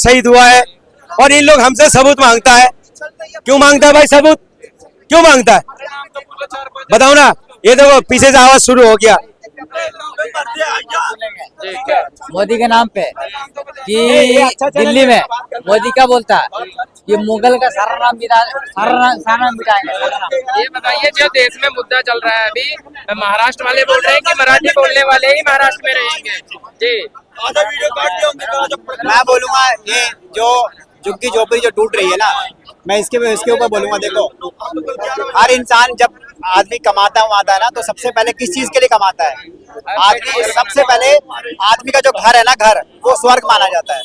शहीद हुआ है और इन लोग हमसे सबूत मांगता है। क्यों मांगता है भाई सबूत, क्यों मांगता है बताओ ना। ये देखो पीछे से आवाज शुरू हो गया मोदी के नाम पे कि दिल्ली में मोदी क्या बोलता है ये मुगल का सारा नाम मिटाएंगे। ये बताइए जो देश में मुद्दा चल रहा है अभी, महाराष्ट्र वाले बोल रहे हैं कि मराठी बोलने वाले ही महाराष्ट्र में रहेंगे जी। मैं बोलूंगा ये जो झुग्गी झोपड़ी जो टूट रही है ना, मैं इसके ऊपर बोलूंगा। देखो हर इंसान जब आदमी कमाता है ना, तो सबसे पहले किस चीज के लिए कमाता है? आदमी सबसे पहले आदमी का जो घर है ना, घर वो स्वर्ग माना जाता है।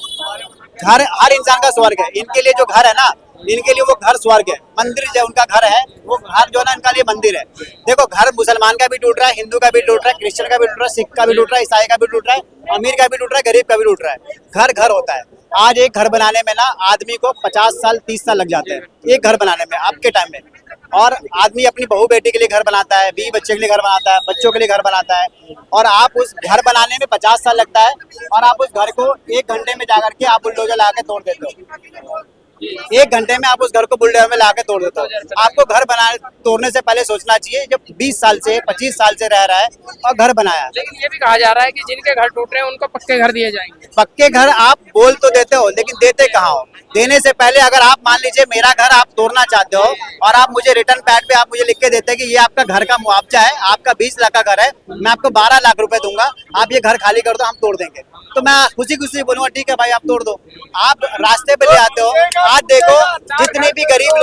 घर हर इंसान का स्वर्ग है। इनके लिए जो घर है ना, इनके लिए वो घर स्वर्ग है। मंदिर जो उनका घर है, वो घर जो है ना इनका लिए मंदिर है। देखो घर मुसलमान का भी टूट रहा है, हिंदू का भी टूट रहा है, क्रिश्चियन का भी टूट रहा है, सिख का भी टूट रहा है, ईसाई का भी टूट रहा है, अमीर का भी टूट रहा है, गरीब का भी टूट रहा है। घर घर होता है। आज एक घर बनाने में ना आदमी को 50 साल 30 साल लग जाते हैं एक घर बनाने में आपके टाइम में। और आदमी अपनी बहू बेटी के लिए घर बनाता है, बीवी बच्चे के लिए घर बनाता है, बच्चों के लिए घर बनाता है। और आप उस घर बनाने में 50 साल लगता है और आप उस घर को 1 घंटे में जाकर के आप बुलडोजर ला के तोड़ देते हो। 1 घंटे में आप उस घर को बुलडोजर में ला के तोड़ देते हो। आपको घर बनाने तोड़ने से पहले सोचना चाहिए, जब 20 साल से 25 साल से रह रहा है और घर बनाया। लेकिन ये भी कहा जा रहा है कि जिनके घर टूट रहे हैं उनको पक्के घर दिए जाएंगे। पक्के घर आप बोल तो देते हो, लेकिन देते कहाँ हो? देने से पहले अगर आप मान लीजिए मेरा घर आप तोड़ना चाहते हो और आप मुझे रिटर्न पैड पे आप मुझे लिख के देते हैं कि ये आपका घर का मुआवजा है, आपका 20 लाख का घर है, मैं आपको 12 लाख रुपए दूंगा, आप ये घर खाली कर दो, हम तोड़ देंगे। तो मैं खुशी खुशी बोलूंगा ठीक है भाई आप तोड़ दो। आप रास्ते पे ले आते हो। आज देखो जितने भी गरीब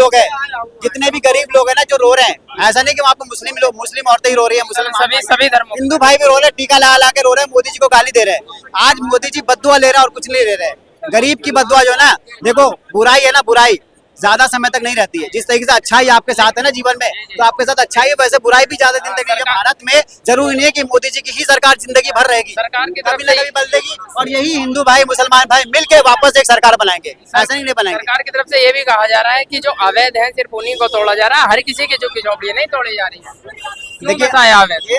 लोग हैं ना जो रो रहे हैं, ऐसा नहीं कि वहाँ पे मुस्लिम औरतें ही रो रही है, मुसलमान सभी धर्मों हिंदू भाई भी रो रहे हैं, टीका लगा ला के रो रहे हैं, मोदी जी को गाली दे रहे हैं। आज मोदी जी बद्दुआ ले रहे हैं और कुछ नहीं ले रहे हैं। गरीब की बद्दुआ जो है ना, देखो बुराई है ना, बुराई ज्यादा समय तक नहीं रहती है। जिस तरीके से अच्छाई आपके साथ है ना जीवन में, तो आपके साथ अच्छाई है, वैसे बुराई भी ज्यादा दिन तक नहीं है। भारत में जरूरी नहीं है कि मोदी जी की ही सरकार जिंदगी भर रहेगी, सरकार की तरफ कभी ना कभी बदलेगी और यही हिंदू भाई मुसलमान भाई मिलके वापस एक सरकार बनाएंगे। ऐसा नहीं बनाएंगे। सरकार की तरफ से ये भी कहा जा रहा है कि जो अवैध है सिर्फ उन्हीं को तोड़ा जा रहा है, हर किसी की झुग्गी झोपड़ी नहीं तोड़ी जा रही है। देखिए ये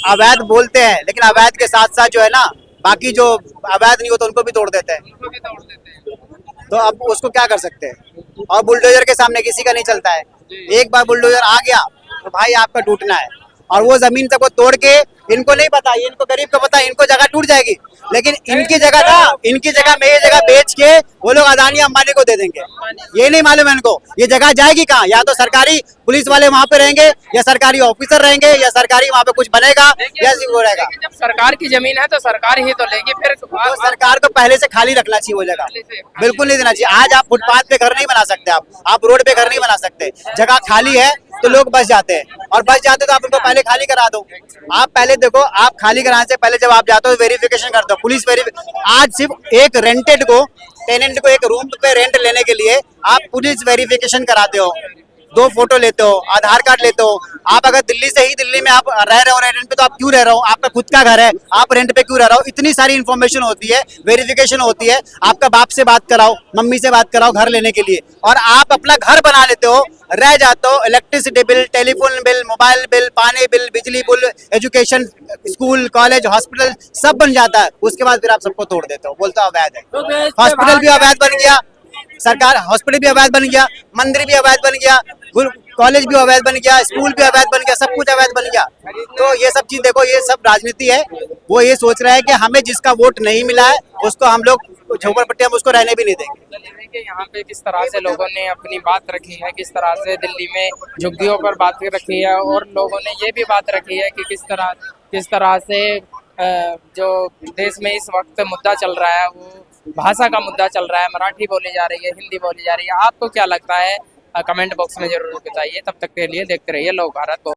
अवैध बोलते हैं, लेकिन अवैध के साथ साथ जो है ना बाकी जो अवैध नहीं होता उनको भी तोड़ देते हैं। तो अब उसको क्या कर सकते हैं? और बुलडोजर के सामने किसी का नहीं चलता है। एक बार बुलडोजर आ गया तो भाई आपका टूटना है। और वो जमीन तक वो तोड़ के, इनको नहीं पता, ये इनको गरीब को पता है, इनको जगह टूट जाएगी, लेकिन इनकी जगह में ये जगह बेच के वो लोग अदानी अंबानी को दे देंगे। ये नहीं मालूम है इनको ये जगह जाएगी कहाँ। या तो सरकारी पुलिस वाले वहाँ पे रहेंगे, या सरकारी ऑफिसर रहेंगे, या सरकारी वहाँ पे कुछ बनेगा, या वो रहेगा। जब सरकार की जमीन है तो सरकार ही तो लेगी, फिर तो सरकार को पहले से खाली रखना चाहिए वो जगह, बिल्कुल नहीं देना चाहिए। आज आप फुटपाथ पे घर नहीं बना सकते, आप रोड पे घर नहीं बना सकते। जगह खाली है तो लोग बस जाते हैं, और बस जाते तो आप उनको पहले खाली करा दो। आप पहले देखो, आप खाली कराने से पहले जब आप जाते हो वेरिफिकेशन करते हो, पुलिस आज सिर्फ एक रेंटेड को, टेनेंट को एक रूम पे रेंट लेने के लिए आप पुलिस वेरिफिकेशन कराते हो, 2 फोटो लेते हो, आधार कार्ड लेते हो। आप अगर दिल्ली में आप रह रहे हो रेंट पे, तो आप क्यों रह रहे हो? आपका खुद का घर है, आप रेंट पे क्यों रह रहे हो? इतनी सारी इन्फॉर्मेशन होती है, वेरिफिकेशन होती है। आपका बाप से बात कराओ, मम्मी से बात कराओ घर लेने के लिए, और आप अपना घर बना लेते हो, रह जाते हो। Electricity bill, telephone bill, mobile bill, पानी बिल, बिजली bill, education, school, college, hospital सब बन जाता है। उसके बाद फिर आप सबको तोड़ देते हो, बोलते हो अवैध है। हॉस्पिटल भी अवैध बन गया, सरकार हॉस्पिटल भी अवैध बन गया, मंदिर भी अवैध बन गया, कॉलेज भी अवैध बन गया, स्कूल भी अवैध बन गया, सब कुछ अवैध बन गया। तो ये सब चीज देखो, ये सब राजनीति है। वो ये सोच रहा है कि हमें जिसका वोट नहीं मिला है उसको हम लोग झोपड़पट्टी हम उसको रहने भी नहीं देंगे। देखिए यहाँ पे किस तरह से लोगों ने अपनी बात रखी है, किस तरह से दिल्ली में झुग्गियों पर बात रखी है, और लोगों ने ये भी बात रखी है कि किस तरह से जो देश में इस वक्त मुद्दा चल रहा है वो भाषा का मुद्दा चल रहा है। मराठी बोली जा रही है, हिंदी बोली जा रही है। आपको क्या लगता है कमेंट बॉक्स में जरूर बताइए। तब तक के लिए देखते रहिए लोक भारत।